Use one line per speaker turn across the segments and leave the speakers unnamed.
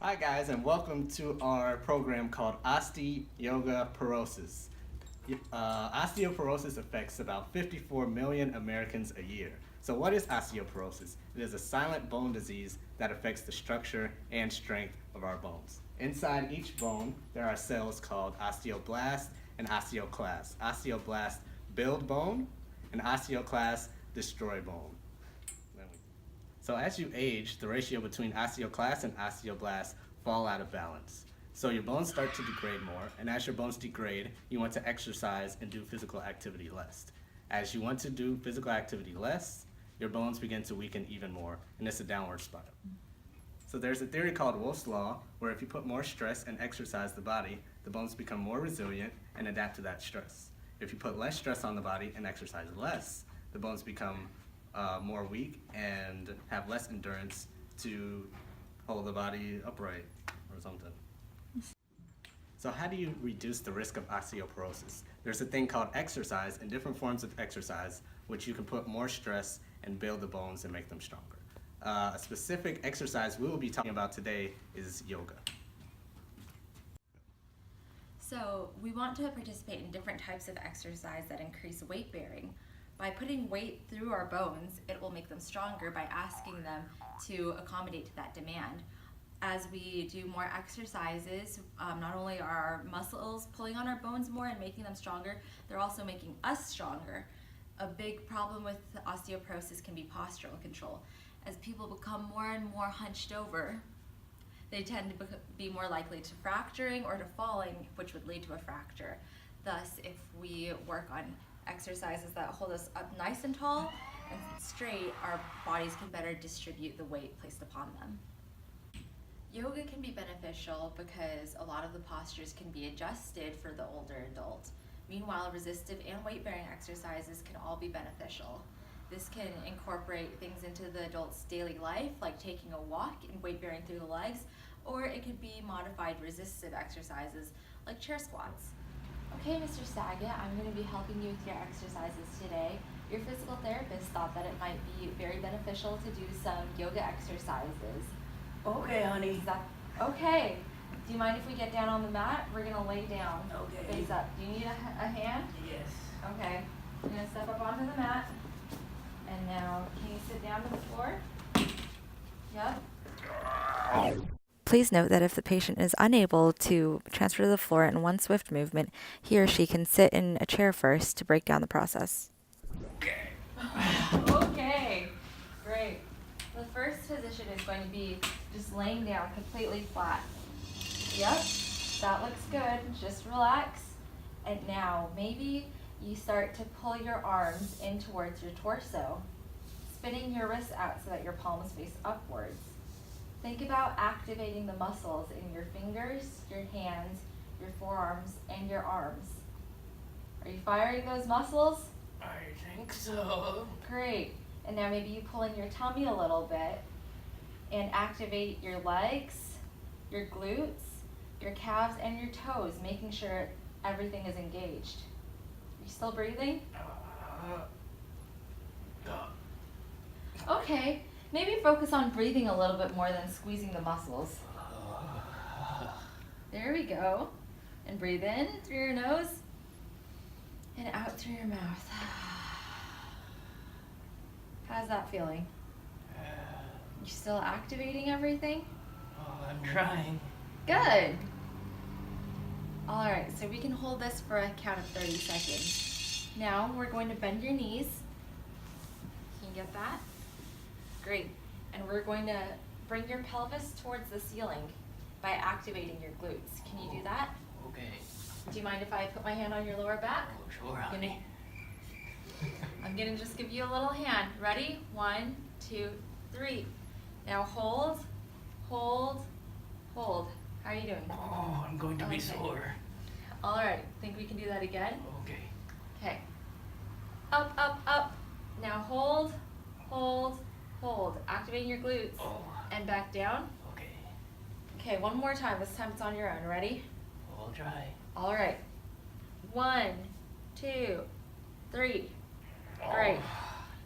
Hi guys, and welcome to our program called Osteoporosis. Osteoporosis affects about 54 million Americans a year. So what is osteoporosis? It is a silent bone disease that affects the structure and strength of our bones. Inside each bone, there are cells called osteoblasts and osteoclasts. Osteoblasts build bone, and osteoclasts destroy bone. So as you age, the ratio between osteoclasts and osteoblasts fall out of balance. So your bones start to degrade more, and as your bones degrade, you want to exercise and do physical activity less. As you want to do physical activity less, your bones begin to weaken even more, and it's a downward spiral. So there's a theory called Wolff's Law, where if you put more stress and exercise the body, the bones become more resilient and adapt to that stress. If you put less stress on the body and exercise less, the bones become more weak and have less endurance to hold the body upright or something. So how do you reduce the risk of osteoporosis? There's a thing called exercise and different forms of exercise which you can put more stress and build the bones and make them stronger. A specific exercise we will be talking about today is yoga.
So we want to participate in different types of exercise that increase weight bearing. By putting weight through our bones, it will make them stronger by asking them to accommodate to that demand. As we do more exercises, not only are our muscles pulling on our bones more and making them stronger, they're also making us stronger. A big problem with osteoporosis can be postural control. As people become more and more hunched over, they tend to be more likely to fracturing or to falling, which would lead to a fracture. Thus, if we work on exercises that hold us up nice and tall and straight, our bodies can better distribute the weight placed upon them. Yoga can be beneficial because a lot of the postures can be adjusted for the older adult. Meanwhile, resistive and weight-bearing exercises can all be beneficial. This can incorporate things into the adult's daily life, like taking a walk and weight-bearing through the legs, or it could be modified resistive exercises like chair squats. Okay, Mr. Saget, I'm going to be helping you with your exercises today. Your physical therapist thought that it might be very beneficial to do some yoga exercises.
Okay, honey.
Okay. Do you mind if we get down on the mat? We're going to lay down.
Okay.
Face up. Do you need a hand?
Yes.
Okay. I'm going to step up onto the mat. And now, can you sit down to the floor? Yep.
Please note that if the patient is unable to transfer to the floor in one swift movement, he or she can sit in a chair first to break down the process.
Okay, great. The first position is going to be just laying down completely flat. Yep, that looks good. Just relax. And now maybe you start to pull your arms in towards your torso, spinning your wrists out so that your palms face upwards. Think about activating the muscles in your fingers, your hands, your forearms, and your arms. Are you firing those muscles?
I think so.
Great. And now maybe you pull in your tummy a little bit and activate your legs, your glutes, your calves, and your toes, making sure everything is engaged. Are you still breathing? Okay. Maybe focus on breathing a little bit more than squeezing the muscles. There we go. And breathe in through your nose and out through your mouth. How's that feeling? You still activating everything?
I'm trying.
Good. All right, so we can hold this for a count of 30 seconds. Now we're going to bend your knees. Can you get that? Great. And we're going to bring your pelvis towards the ceiling by activating your glutes. Can you do that?
Okay.
Do you mind if I put my hand on your lower back?
Oh, sure, honey.
I'm gonna just give you a little hand. Ready? 1, 2, 3. Now hold, hold, hold. How are you doing?
Oh, I'm going to be sore.
All right, think we can do that again?
Okay.
Okay. Up, up, up. Now hold, hold, hold. Activating your glutes.
Oh.
And back down.
Okay.
Okay, one more time. This time it's on your own. Ready?
I'll try.
All right. 1, 2, 3. Great.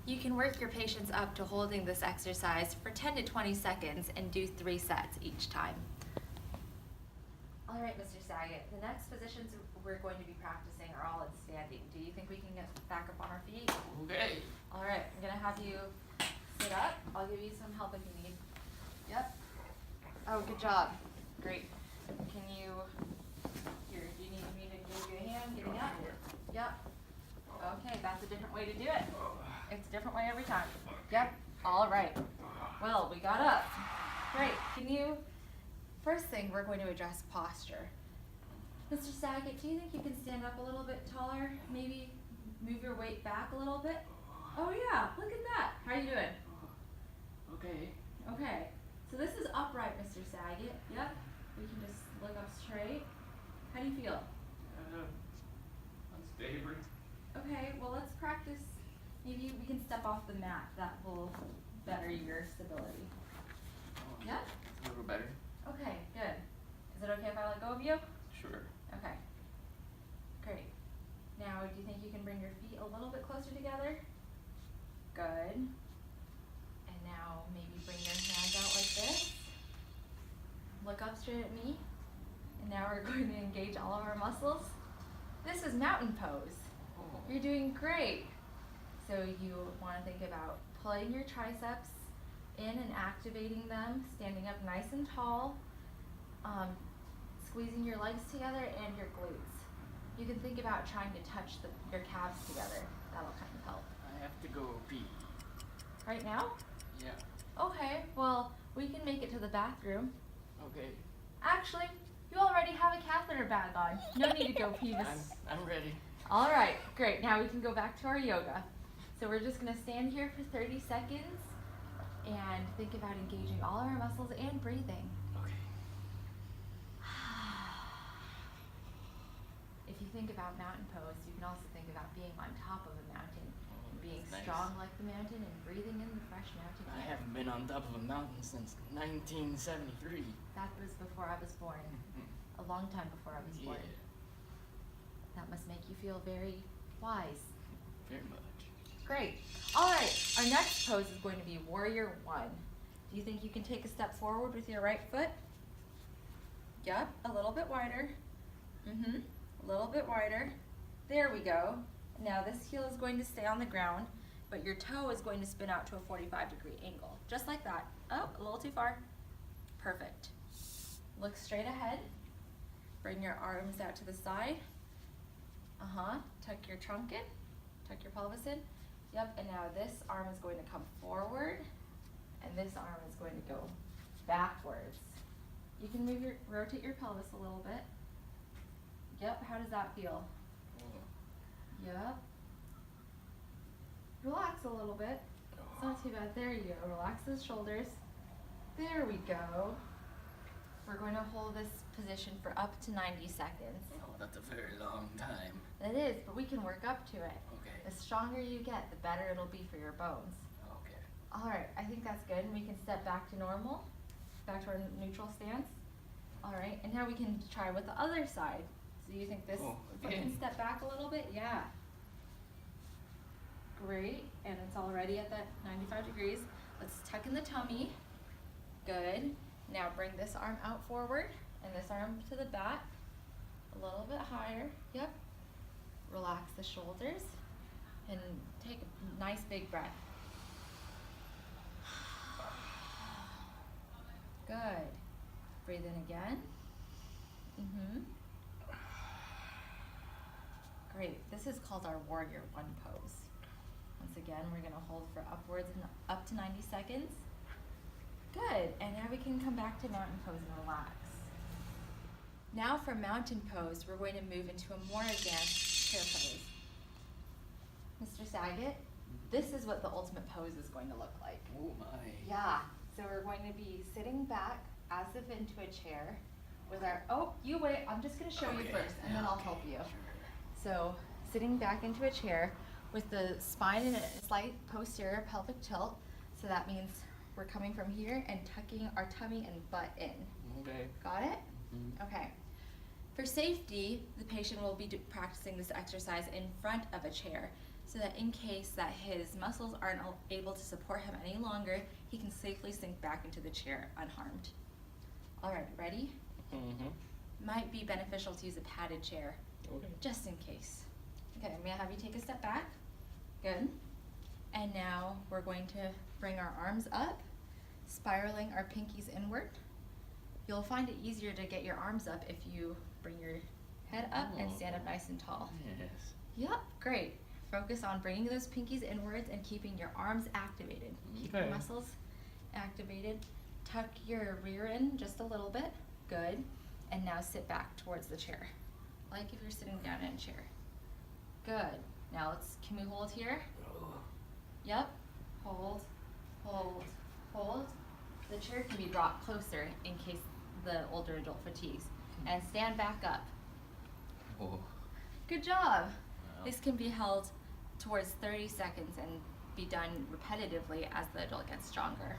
You can work your patients up to holding this exercise for 10 to 20 seconds and do 3 sets each time. All right, Mr. Saget, the next positions we're going to be practicing are all in standing. Do you think we can get back up on our feet?
Okay.
All right, I'm gonna have you sit up. I'll give you some help if you need. Yep. Oh, good job. Great. Can you, here, do you need me to give you a hand getting up? Yep. Okay, that's a different way to do it. It's a different way every time. Yep. All right. Well, we got up. Great. First thing, we're going to address posture. Mr. Saget, do you think you can stand up a little bit taller? Maybe move your weight back a little bit? Oh yeah, look at that. How are you doing?
Okay.
Okay. So this is upright, Mr. Saget. Yep. We can just look up straight. How do you feel?
Unstable.
Okay, well let's practice. Maybe we can step off the mat. That will better your stability. Yep.
A little better.
Okay, good. Is it okay if I let go of you?
Sure.
Okay. Great. Now, do you think you can bring your feet a little bit closer together? Good. And now maybe bring your hands out like this. Look up straight at me. And now we're going to engage all of our muscles. This is mountain pose.
Oh.
You're doing great. So you want to think about pulling your triceps in and activating them, standing up nice and tall, squeezing your legs together and your glutes. You can think about trying to touch your calves together. That'll kind of help.
I have to go pee.
Right now?
Yeah.
Okay, well, we can make it to the bathroom.
Okay.
Actually, you already have a catheter bag on. No need to go pee.
I'm ready.
All right, great. Now we can go back to our yoga. So we're just gonna stand here for 30 seconds and think about engaging all of our muscles and breathing.
Okay.
If you think about mountain pose, you can also think about being on top of a mountain and being
Nice.
strong like the mountain and breathing in the fresh mountain
I
air.
haven't been on top of a mountain since 1973.
That was before I was born. A long time before I was
Yeah.
born. That must make you feel very wise.
Very much.
Great. All right, our next pose is going to be Warrior One. Do you think you can take a step forward with your right foot? Yep, a little bit wider. A little bit wider. There we go. Now this heel is going to stay on the ground, but your toe is going to spin out to a 45-degree angle. Just like that. Oh, a little too far. Perfect. Look straight ahead. Bring your arms out to the side. Tuck your trunk in. Tuck your pelvis in. Yep, and now this arm is going to come forward, and this arm is going to go backwards. You can rotate your pelvis a little bit. Yep, how does that feel? Yep. Relax a little bit. It's not too bad. There you go. Relax those shoulders. There we go. We're going to hold this position for up to 90 seconds.
Oh, that's a very long time.
It is, but we can work up to it.
Okay.
The stronger you get, the better it'll be for your bones.
Okay.
All right, I think that's good. And we can step back to normal, back to our neutral stance. All right, and now we can try with the other side. So you think this
Oh,
foot
again.
can step back a little bit? Yeah. Great, and it's already at that 95 degrees. Let's tuck in the tummy. Good. Now bring this arm out forward and this arm to the back. A little bit higher. Yep. Relax the shoulders and take a nice big breath. Good. Breathe in again. Great. This is called our Warrior One pose. Once again, we're going to hold for upwards and up to 90 seconds. Good. And now we can come back to mountain pose and relax. Now for mountain pose, we're going to move into a more advanced chair pose. Mr. Saget, this is what the ultimate pose is going to look like.
Oh my.
Yeah. So we're going to be sitting back as if into a chair with our, oh, you wait, I'm just going to show you
Okay.
first and then I'll help you.
Sure.
So sitting back into a chair with the spine in a slight posterior pelvic tilt. So that means we're coming from here and tucking our tummy and butt in.
Okay.
Got it?
Mhm.
Okay. For safety, the patient will be practicing this exercise in front of a chair so that in case that his muscles aren't able to support him any longer, he can safely sink back into the chair unharmed. All right, ready? might be beneficial to use a padded chair,
Okay.
just in case. Okay, I'm gonna have you take a step back. Good. And now we're going to bring our arms up, spiraling our pinkies inward. You'll find it easier to get your arms up if you bring your head up and stand up nice and tall.
Yes.
Yep, great. Focus on bringing those pinkies inwards and keeping your arms activated. Keep your
Okay.
muscles activated. Tuck your rear in just a little bit. Good. And now sit back towards the chair, like if you're sitting down in a chair. Good. Now can we hold here? Yep. Hold, hold, hold. The chair can be brought closer in case the older adult fatigues. And stand back up.
Oh.
Good job.
Wow.
This can be held towards 30 seconds and be done repetitively as the adult gets stronger.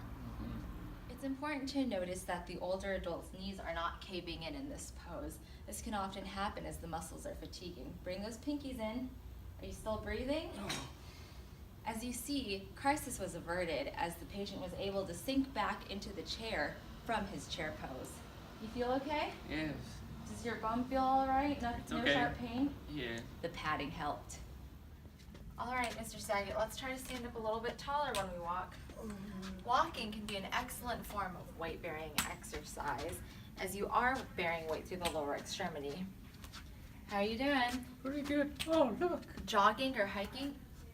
It's important to notice that the older adult's knees are not caving in this pose. This can often happen as the muscles are fatiguing. Bring those pinkies in. Are you still breathing? As you see, crisis was averted as the patient was able to sink back into the chair from his chair pose. You feel okay?
Yes.
Does your bum feel all right? No
Okay.
sharp pain?
Yeah.
The padding helped. All right, Mr. Saget, let's try to stand up a little bit taller when we walk. Walking can be an excellent form of weight-bearing exercise, as you are bearing weight through the lower extremity. How are you doing?
Pretty good. Oh, look.
Jogging or hiking?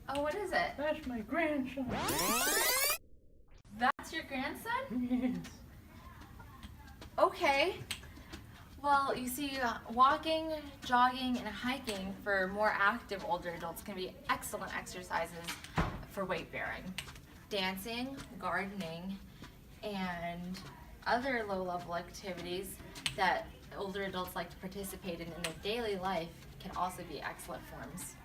Oh, what is it?
That's my grandson.
That's your grandson?
Yes.
Okay. Well, you see, walking, jogging, and hiking for more active older adults can be excellent exercises for weight bearing. Dancing, gardening, and other low-level activities that older adults like to participate in their daily life can also be excellent forms.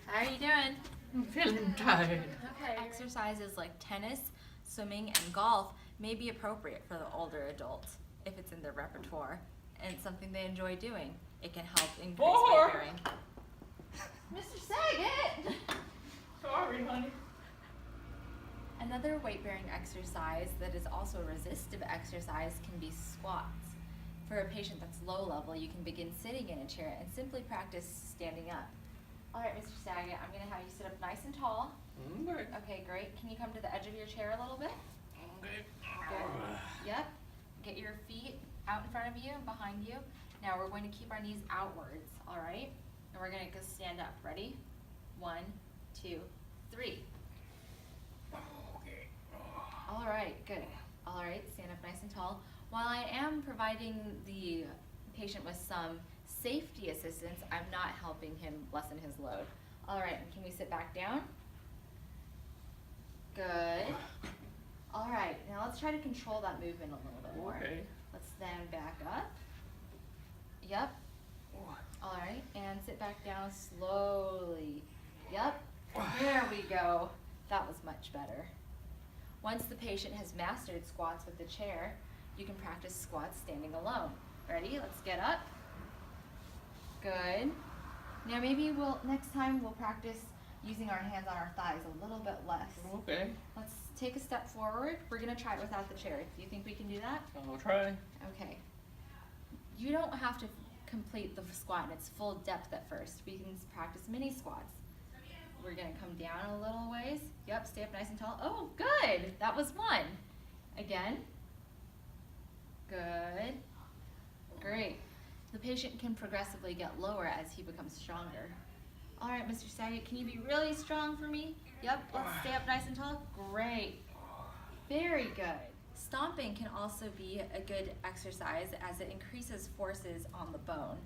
How are you doing?
I'm feeling tired.
Okay. Exercises like tennis, swimming, and golf may be appropriate for the older adult if it's in their repertoire and something they enjoy doing. It can help increase weight bearing. Mr. Saget!
Sorry, honey.
Another weight-bearing exercise that is also a resistive exercise can be squats. For a patient that's low level, you can begin sitting in a chair and simply practice standing up. All right, Mr. Saget, I'm going to have you sit up nice and tall.
Okay.
Okay, great. Can you come to the edge of your chair a little bit?
Okay.
Good. Yep. Get your feet out in front of you and behind you. Now we're going to keep our knees outwards, all right? And we're going to go stand up. Ready? 1, 2, 3.
Okay.
All right, good. All right, stand up nice and tall. While I am providing the patient with some safety assistance, I'm not helping him lessen his load. All right, can we sit back down? Good. All right, now let's try to control that movement a little bit more.
Okay.
Let's stand back up. Yep. All right, and sit back down slowly. Yep. There we go. That was much better. Once the patient has mastered squats with the chair, you can practice squats standing alone. Ready? Let's get up. Good. Now maybe next time we'll practice using our hands on our thighs a little bit less.
Okay.
Let's take a step forward. We're gonna try it without the chair. Do you think we can do that?
I'll try.
Okay. You don't have to complete the squat in its full depth at first. We can practice mini squats. We're gonna come down a little ways. Yep, stay up nice and tall. Oh, good. That was one. Again. Good. Great. The patient can progressively get lower as he becomes stronger. All right, Mr. Saget, can you be really strong for me? Yep, let's stay up nice and tall. Great. Very good. Stomping can also be a good exercise as it increases forces on the bone.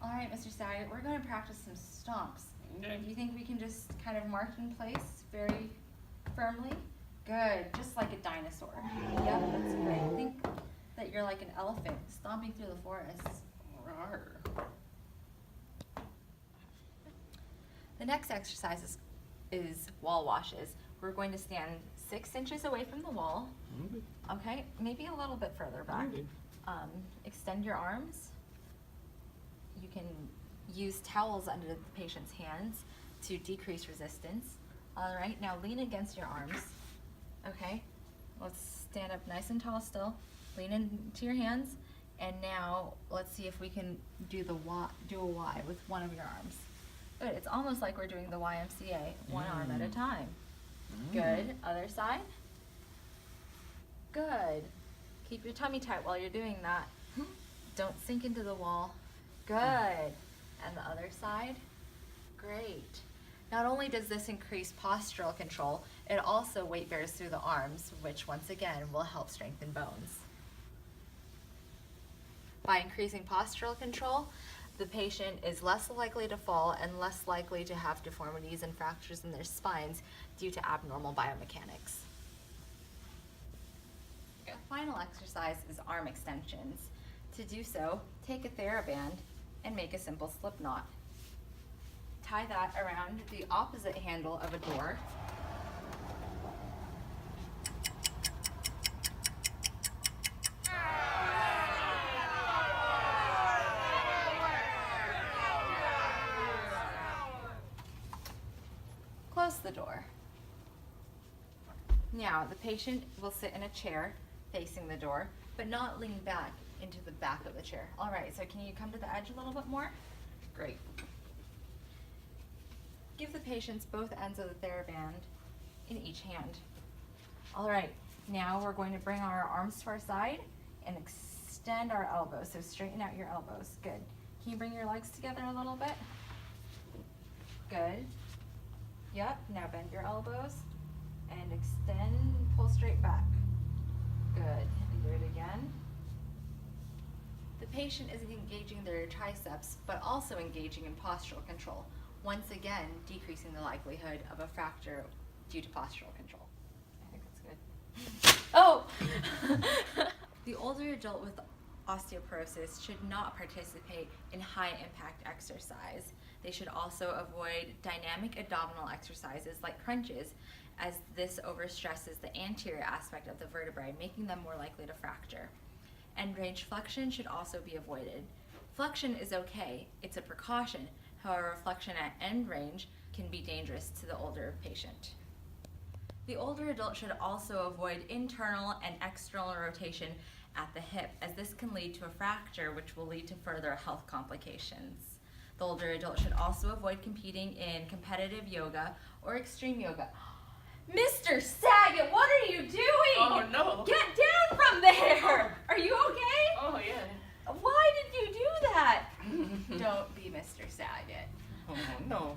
All right, Mr. Saget, we're going to practice some stomps.
Okay.
Do you think we can just kind of mark in place very firmly? Good, just like a dinosaur. Yep, that's great. Think that you're like an elephant stomping through the forest.
Rawr.
The next exercise is wall washes. We're going to stand 6 inches away from the wall. Okay, maybe a little bit further back.
Okay.
Extend your arms. You can use towels under the patient's hands to decrease resistance. All right, now lean against your arms. Okay, let's stand up nice and tall still. Lean into your hands And now let's see if we can do a Y with one of your arms. Good. It's almost like we're doing the YMCA, one arm at a time. Good. Other side. Good. Keep your tummy tight while you're doing that. Don't sink into the wall. Good. And the other side. Great. Not only does this increase postural control, it also weight bears through the arms, which once again will help strengthen bones. By increasing postural control, the patient is less likely to fall and less likely to have deformities and fractures in their spines due to abnormal biomechanics. The final exercise is arm extensions. To do so, take a TheraBand and make a simple slip knot. Tie that around the opposite handle of a door. Close the door. Now, the patient will sit in a chair facing the door, but not lean back into the back of the chair. All right, so can you come to the edge a little bit more? Great. Give the patients both ends of the TheraBand in each hand. All right, now we're going to bring our arms to our side and extend our elbows. So straighten out your elbows. Good. Can you bring your legs together a little bit? Good. Yep, now bend your elbows and extend, pull straight back. Good, and do it again. The patient is engaging their triceps, but also engaging in postural control. Once again, decreasing the likelihood of a fracture due to postural control. I think that's good. Oh! The older adult with osteoporosis should not participate in high-impact exercise. They should also avoid dynamic abdominal exercises like crunches, as this overstresses the anterior aspect of the vertebrae, making them more likely to fracture. End range flexion should also be avoided. Flexion is okay, it's a precaution. However, flexion at end range can be dangerous to the older patient. The older adult should also avoid internal and external rotation at the hip, as this can lead to a fracture, which will lead to further health complications. The older adult should also avoid competing in competitive yoga or extreme yoga. Mr. Saget, what are you doing?
Oh, no.
Get down from there! Are you okay?
Oh, yeah.
Why did you do that? Don't be Mr. Saget.
Oh, no.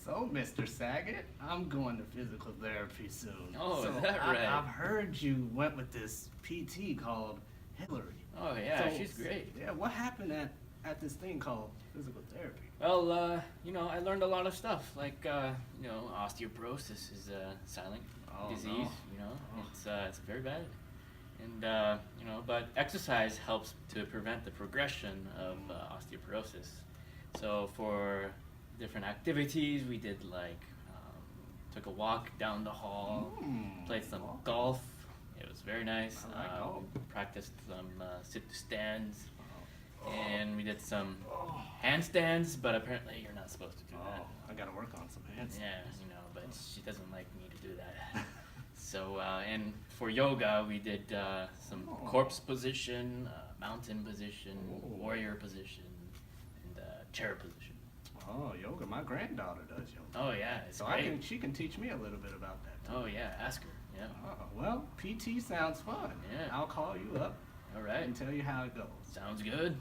So, Mr. Saget, I'm going to physical therapy soon.
Oh,
so
is that right?
I've heard you went with this PT called Hillary.
Oh, yeah,
So,
she's great.
Yeah, what happened at this thing called physical therapy?
Well, I learned a lot of stuff, like, osteoporosis is a silent disease,
no.
it's very bad. And, but exercise helps to prevent the progression of osteoporosis. So for different activities, we did took a walk down the hall, played some golf. It was very nice.
I like golf.
Practiced some sit to stands. And we did some handstands, but apparently you're not supposed to do that.
I gotta work on some hands.
Yeah, but she doesn't like me to do that. So, and for yoga, we did some corpse position, mountain position, warrior position, and chair position.
Oh, yoga. My granddaughter does yoga.
Oh, yeah, it's
So
great.
she can teach me a little bit about that too.
Oh, yeah, ask her. Yeah.
Well, PT sounds fun.
Yeah.
I'll call you up
All right.
and tell you how it goes.
Sounds good.